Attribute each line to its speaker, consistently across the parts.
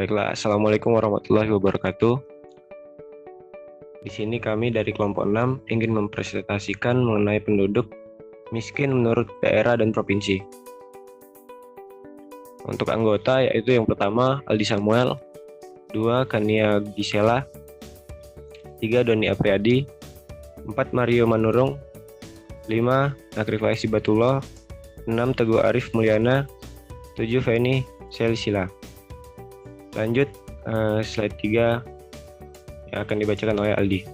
Speaker 1: Baiklah, Assalamualaikum warahmatullahi wabarakatuh. Di sini kami dari kelompok 6 ingin mempresentasikan mengenai penduduk miskin menurut daerah dan provinsi. Untuk anggota yaitu yang pertama Aldi Samuel, 2 Kania Gisela, 3 Doni Apriadi, 4 Mario Manurung, 5 Nakrifai Sibatullah, 6 Teguh Arif Mulyana, 7 Feni Selisila. Lanjut slide 3 yang akan dibacakan oleh Aldi.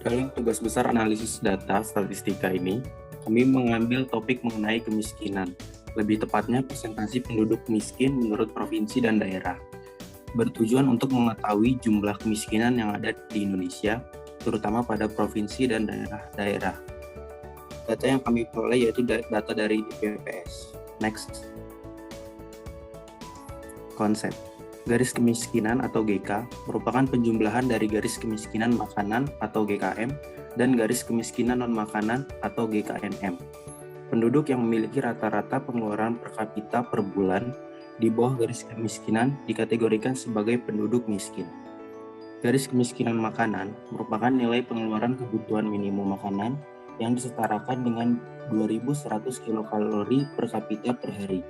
Speaker 2: Dalam tugas besar analisis data statistika ini, kami mengambil topik mengenai kemiskinan, lebih tepatnya presentasi penduduk miskin menurut provinsi dan daerah, bertujuan untuk mengetahui jumlah kemiskinan yang ada di Indonesia, terutama pada provinsi dan daerah-daerah. Data yang kami peroleh yaitu data dari BPS. Next. Konsep. Garis kemiskinan atau GK merupakan penjumlahan dari garis kemiskinan makanan atau GKM dan garis kemiskinan non-makanan atau GKNM. Penduduk yang memiliki rata-rata pengeluaran per kapita per bulan di bawah garis kemiskinan dikategorikan sebagai penduduk miskin. Garis kemiskinan makanan merupakan nilai pengeluaran kebutuhan minimum makanan yang disetarakan dengan 2.100 kilokalori per kapita per hari.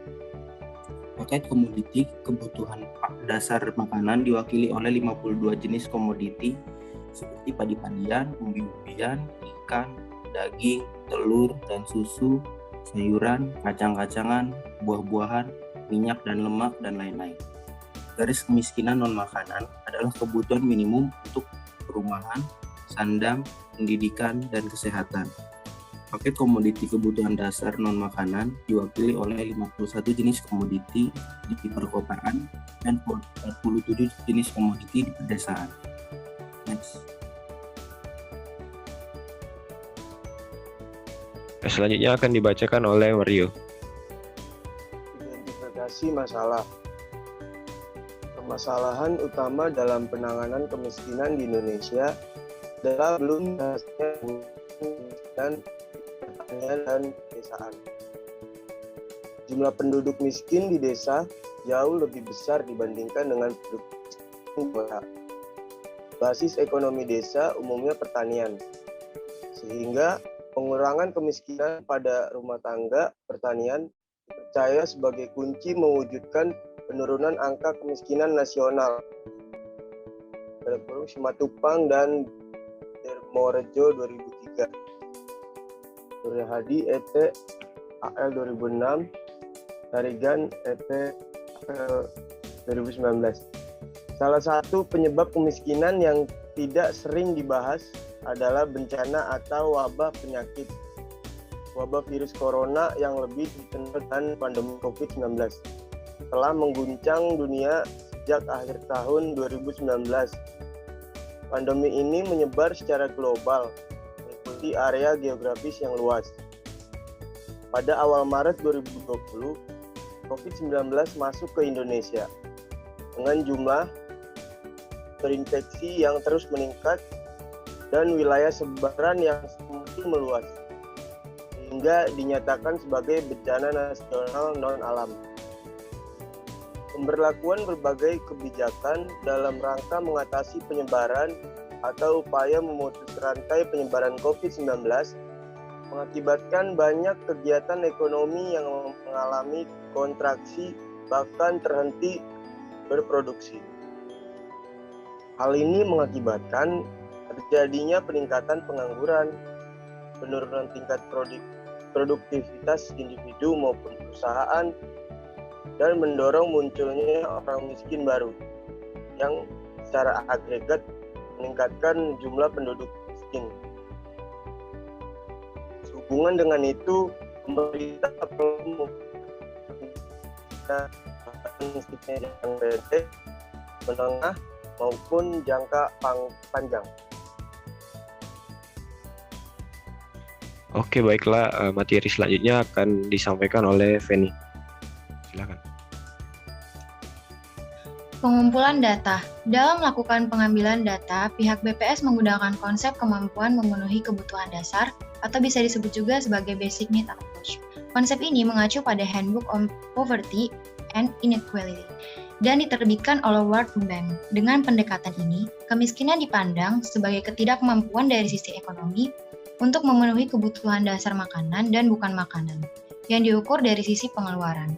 Speaker 2: Paket komoditi kebutuhan dasar makanan diwakili oleh 52 jenis komoditi seperti padi-padian, umbi-umbian, ikan, daging, telur, dan susu, sayuran, kacang-kacangan, buah-buahan, minyak dan lemak, dan lain-lain. Garis kemiskinan non-makanan adalah kebutuhan minimum untuk perumahan, sandang, pendidikan, dan kesehatan. Paket komoditi kebutuhan dasar non-makanan diwakili oleh 51 jenis komoditi di perkotaan dan 47 jenis komoditi di pedesaan. Next.
Speaker 1: Selanjutnya akan dibacakan oleh Mario.
Speaker 3: Identifikasi masalah. Permasalahan utama dalam penanganan kemiskinan di Indonesia adalah belum berhasilnya kemiskinan dan pedesaan. Jumlah penduduk miskin di desa jauh lebih besar dibandingkan dengan penduduk miskin di kota. Basis ekonomi desa umumnya pertanian, sehingga pengurangan kemiskinan pada rumah tangga pertanian dipercaya sebagai kunci mewujudkan penurunan angka kemiskinan nasional. Simatupang dan Dermorejo 2003. Surya Hadi ET AL 2006, Tarigan ET AL 2019. Salah satu penyebab kemiskinan yang tidak sering dibahas adalah bencana atau wabah penyakit. Wabah virus corona yang lebih dikenal dengan pandemi COVID-19 telah mengguncang dunia sejak akhir tahun 2019. Pandemi ini menyebar secara global di area geografis yang luas. Pada awal Maret 2020, COVID-19 masuk ke Indonesia dengan jumlah terinfeksi yang terus meningkat dan wilayah sebaran yang semakin meluas, sehingga dinyatakan sebagai bencana nasional non-alam. Pemberlakuan berbagai kebijakan dalam rangka mengatasi penyebaran atau upaya memutus rantai penyebaran COVID-19 mengakibatkan banyak kegiatan ekonomi yang mengalami kontraksi bahkan terhenti berproduksi. Hal ini mengakibatkan terjadinya peningkatan pengangguran, penurunan tingkat produktivitas individu maupun perusahaan, dan mendorong munculnya orang miskin baru yang secara agregat meningkatkan jumlah penduduk miskin. Sehubungan dengan itu, pemerintah perlu miskinnya jangka pendek, menengah, maupun jangka panjang.
Speaker 1: Oke, baiklah, materi selanjutnya akan disampaikan oleh Feni. Silakan.
Speaker 4: Pengumpulan data. Dalam melakukan pengambilan data, pihak BPS menggunakan konsep kemampuan memenuhi kebutuhan dasar atau bisa disebut juga sebagai basic need approach. Konsep ini mengacu pada Handbook on Poverty and Inequality dan diterbitkan oleh World Bank. Dengan pendekatan ini, kemiskinan dipandang sebagai ketidakmampuan dari sisi ekonomi untuk memenuhi kebutuhan dasar makanan dan bukan makanan, yang diukur dari sisi pengeluaran.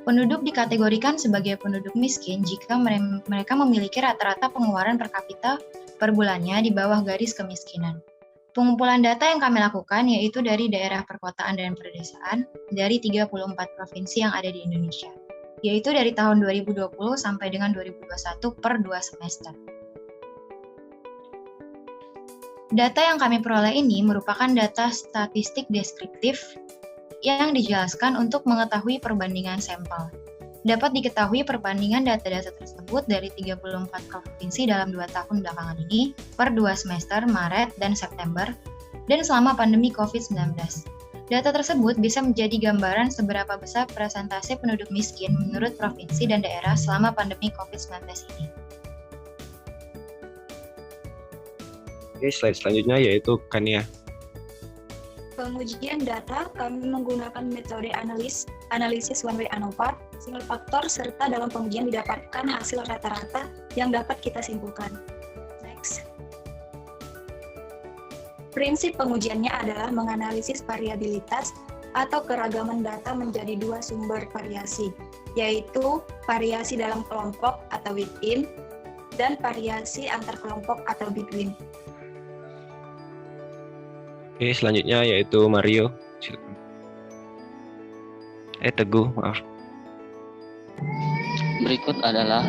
Speaker 4: Penduduk dikategorikan sebagai penduduk miskin jika mereka memiliki rata-rata pengeluaran per kapita per bulannya di bawah garis kemiskinan. Pengumpulan data yang kami lakukan yaitu dari daerah perkotaan dan perdesaan dari 34 provinsi yang ada di Indonesia, yaitu dari tahun 2020 sampai dengan 2021 per 2 semester. Data yang kami peroleh ini merupakan data statistik deskriptif yang dijelaskan untuk mengetahui perbandingan sampel. Dapat diketahui perbandingan data-data tersebut dari 34 provinsi dalam 2 tahun belakangan ini per 2 semester Maret dan September dan selama pandemi COVID-19. Data tersebut bisa menjadi gambaran seberapa besar persentase penduduk miskin menurut provinsi dan daerah selama pandemi COVID-19 ini.
Speaker 1: Oke, slide selanjutnya yaitu Kania.
Speaker 5: Pengujian data, kami menggunakan metode analisis one way ANOVA, single faktor, serta dalam pengujian didapatkan hasil rata-rata yang dapat kita simpulkan. Next. Prinsip pengujiannya adalah menganalisis variabilitas atau keragaman data menjadi 2 sumber variasi, yaitu variasi dalam kelompok atau within, dan variasi antar kelompok atau between.
Speaker 1: Oke, selanjutnya yaitu Mario. Silakan. Teguh, maaf.
Speaker 6: Berikut adalah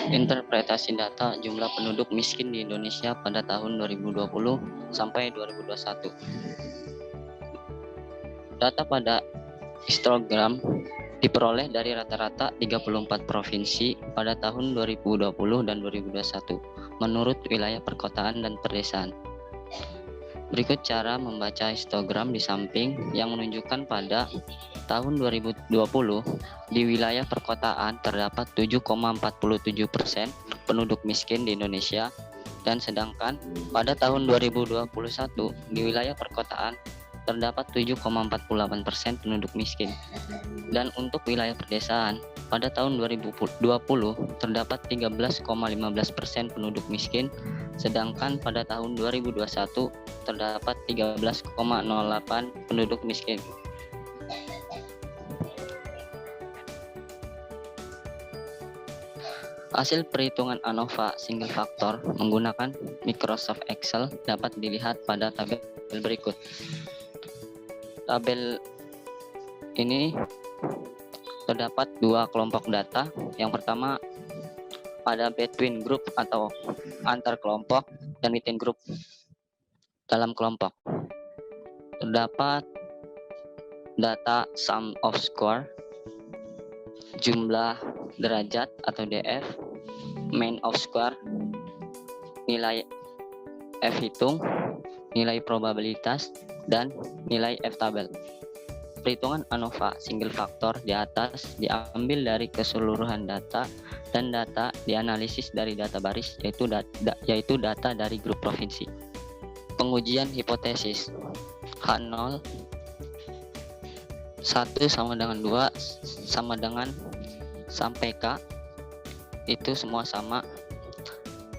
Speaker 6: interpretasi data jumlah penduduk miskin di Indonesia pada tahun 2020 sampai 2021. Data pada histogram diperoleh dari rata-rata 34 provinsi pada tahun 2020 dan 2021 menurut wilayah perkotaan dan perdesaan. Berikut cara membaca histogram di samping yang menunjukkan pada tahun 2020 di wilayah perkotaan terdapat 7,47% penduduk miskin di Indonesia dan sedangkan pada tahun 2021 di wilayah perkotaan terdapat 7,48% penduduk miskin. Dan untuk wilayah perdesaan pada tahun 2020 terdapat 13,15% penduduk miskin, sedangkan pada tahun 2021 terdapat 13,08 penduduk miskin. Hasil perhitungan ANOVA single factor menggunakan Microsoft Excel dapat dilihat pada tabel berikut. Tabel ini terdapat 2 kelompok data. Yang pertama ada between group atau antar kelompok dan within group dalam kelompok. Terdapat data sum of score, jumlah derajat atau DF, mean of score, nilai F hitung, nilai probabilitas, dan nilai F tabel. Perhitungan ANOVA single factor di atas diambil dari keseluruhan data dan data dianalisis dari data baris yaitu data dari grup provinsi. Pengujian hipotesis H0 1 sama dengan 2 sama dengan sampai K itu semua sama,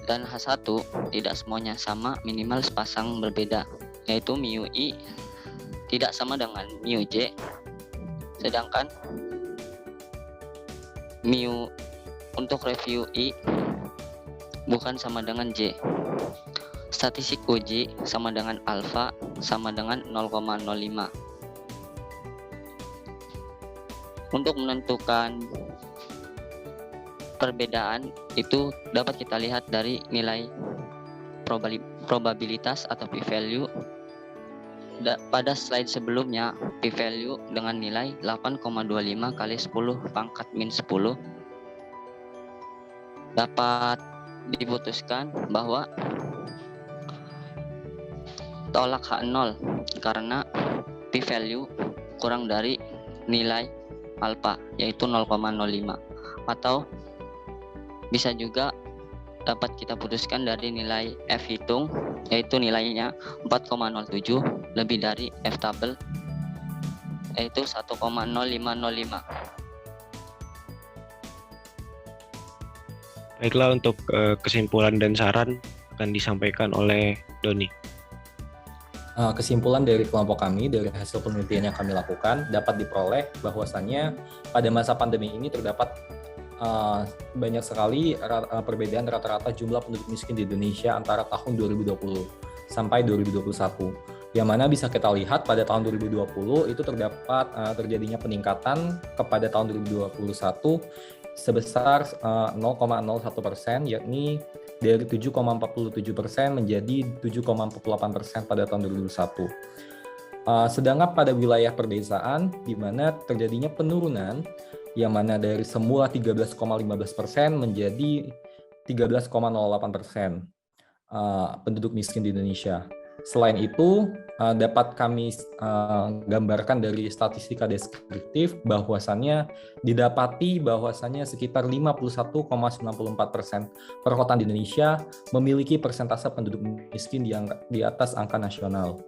Speaker 6: dan H1 tidak semuanya sama, minimal sepasang berbeda, yaitu mu I tidak sama dengan mu J, sedangkan mu untuk review I bukan sama dengan J. Statistik uji sama dengan alfa sama dengan 0,05. Untuk menentukan perbedaan itu dapat kita lihat dari nilai probabilitas atau p-value. Pada slide sebelumnya, p-value dengan nilai 8,25 kali 10 pangkat min 10 dapat diputuskan bahwa tolak H0 karena p-value kurang dari nilai alfa yaitu 0,05, atau bisa juga dapat kita putuskan dari nilai F hitung yaitu nilainya 4,07 lebih dari F tabel yaitu 1,0505.
Speaker 1: Baiklah, untuk kesimpulan dan saran akan disampaikan oleh Doni.
Speaker 7: Kesimpulan dari kelompok kami, dari hasil penelitian yang kami lakukan, dapat diperoleh bahwasannya pada masa pandemi ini terdapat banyak sekali perbedaan rata-rata jumlah penduduk miskin di Indonesia antara tahun 2020 sampai 2021. Yang mana bisa kita lihat pada tahun 2020 itu terdapat terjadinya peningkatan kepada tahun 2021 sebesar 0,01%, yakni dari 7,47% menjadi 7,48% pada tahun 2021. Sedangkan pada wilayah perdesaan, di mana terjadinya penurunan, yang mana dari semula 13,15% menjadi 13,08% penduduk miskin di Indonesia. Selain itu, dapat kami gambarkan dari statistika deskriptif bahwasannya didapati bahwasannya sekitar 51,94% perkotaan di Indonesia memiliki persentase penduduk miskin yang di atas angka nasional.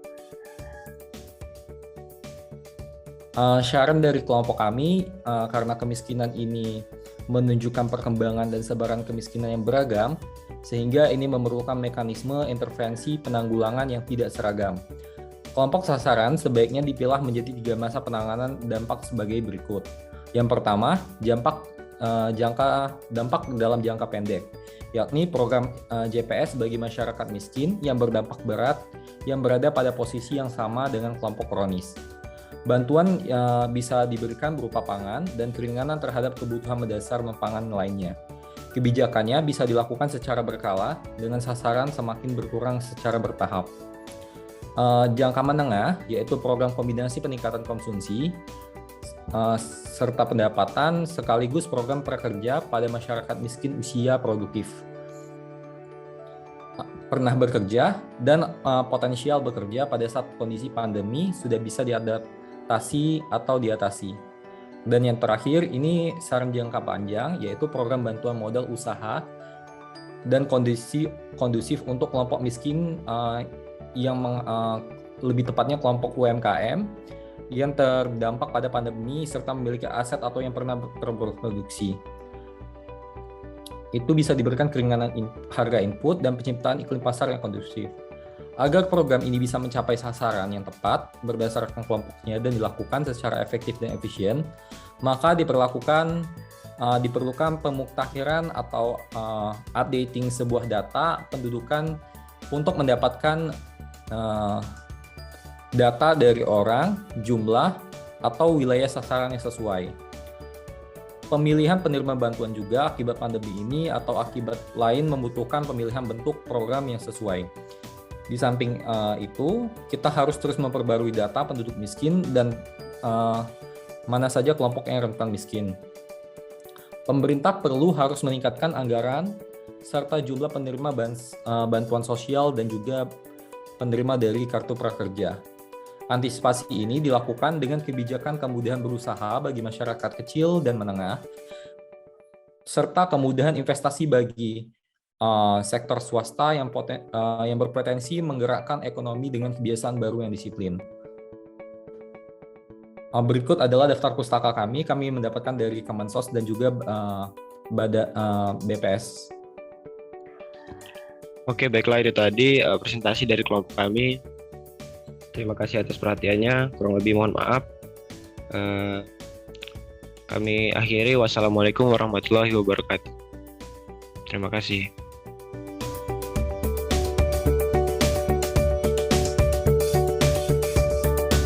Speaker 7: Saran dari kelompok kami, karena kemiskinan ini menunjukkan perkembangan dan sebaran kemiskinan yang beragam, sehingga ini memerlukan mekanisme intervensi penanggulangan yang tidak seragam. Kelompok sasaran sebaiknya dipilah menjadi 3 masa penanganan dampak sebagai berikut. Yang pertama, dampak dalam jangka pendek, yakni program JPS bagi masyarakat miskin yang berdampak berat yang berada pada posisi yang sama dengan kelompok kronis. Bantuan bisa diberikan berupa pangan dan keringanan terhadap kebutuhan mendasar pangan lainnya. Kebijakannya bisa dilakukan secara berkala dengan sasaran semakin berkurang secara bertahap. Jangka menengah, yaitu program kombinasi peningkatan konsumsi serta pendapatan sekaligus program prakerja pada masyarakat miskin usia produktif, pernah bekerja dan potensial bekerja pada saat kondisi pandemi sudah bisa diadaptasi atau diatasi. Dan yang terakhir, ini saran jangka panjang, yaitu program bantuan modal usaha dan kondusif untuk kelompok miskin yang lebih tepatnya kelompok UMKM yang terdampak pada pandemi serta memiliki aset atau yang pernah berproduksi. Itu bisa diberikan keringanan harga input dan penciptaan iklim pasar yang kondusif. Agar program ini bisa mencapai sasaran yang tepat berdasarkan kelompoknya dan dilakukan secara efektif dan efisien, maka diperlukan pemuktahiran atau updating sebuah data pendudukan untuk mendapatkan data dari orang, jumlah, atau wilayah sasaran yang sesuai. Pemilihan penerima bantuan juga akibat pandemi ini atau akibat lain membutuhkan pemilihan bentuk program yang sesuai. Di samping itu, kita harus terus memperbarui data penduduk miskin dan mana saja kelompok yang rentan miskin. Pemerintah perlu harus meningkatkan anggaran serta jumlah penerima bantuan sosial dan juga penerima dari kartu prakerja. Antisipasi ini dilakukan dengan kebijakan kemudahan berusaha bagi masyarakat kecil dan menengah, serta kemudahan investasi bagi sektor swasta yang berpotensi menggerakkan ekonomi dengan kebiasaan baru yang disiplin. Berikut adalah daftar pustaka kami mendapatkan dari Kemensos dan juga BPS.
Speaker 1: Oke, baiklah, itu tadi presentasi dari kelompok kami. Terima kasih atas perhatiannya, kurang lebih mohon maaf. Kami akhiri, wassalamualaikum warahmatullahi wabarakatuh. Terima kasih.